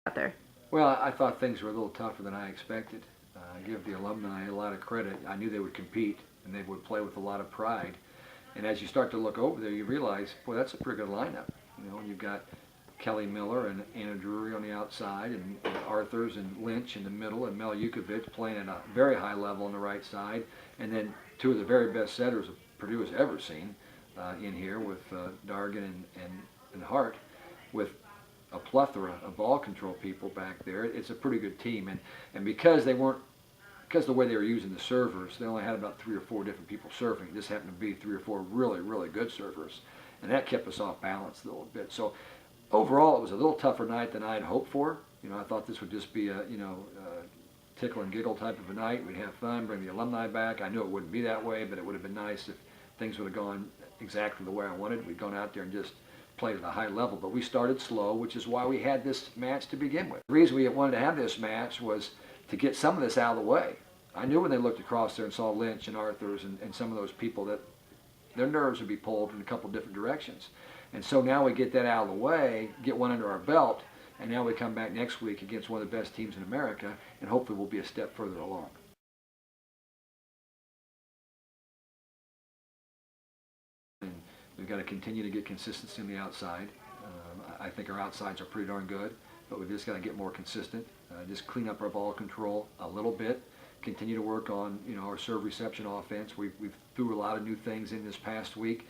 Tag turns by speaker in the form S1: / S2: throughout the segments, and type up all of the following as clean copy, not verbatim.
S1: out there?
S2: Well, I thought things were a little tougher than I expected. I give the alumni a lot of credit. I knew they would compete and they would play with a lot of pride. And as you start to look over there, you realize, boy, that's a pretty good lineup. You know, you've got Kelly Miller and Anna Drury on the outside, and Arthurs and Lynch in the middle, and Mel Yukovic playing at a very high level on the right side, and then two of the very best setters Purdue has ever seen in here with Dargan and Hart, with a plethora of ball control people back there. It's a pretty good team, and because of the way they were using the servers, they only had about 3 or 4 different people serving. It just happened to be 3 or 4 really, really good servers, and that kept us off balance a little bit. So overall, it was a little tougher night than I had hoped for. You know, I thought this would just be a tickle and giggle type of a night. We'd have fun, bring the alumni back. I knew it wouldn't be that way, but it would have been nice if things would have gone exactly the way I wanted. We'd gone out there and just played at a high level, but we started slow, which is why we had this match to begin with. The reason we wanted to have this match was to get some of this out of the way. I knew when they looked across there and saw Lynch and Arthurs and some of those people that their nerves would be pulled in a couple different directions. And so now we get that out of the way, get one under our belt, and now we come back next week against one of the best teams in America, and hopefully we'll be a step further along. And we've got to continue to get consistency on the outside. I think our outsides are pretty darn good, but we've just got to get more consistent. Just clean up our ball control a little bit. Continue to work on our serve reception offense. We've threw a lot of new things in this past week.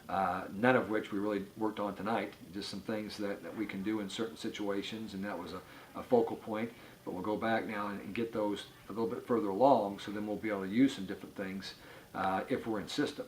S2: None of which we really worked on tonight, just some things that we can do in certain situations, and that was a focal point. But we'll go back now and get those a little bit further along, so then we'll be able to use some different things if we're in system.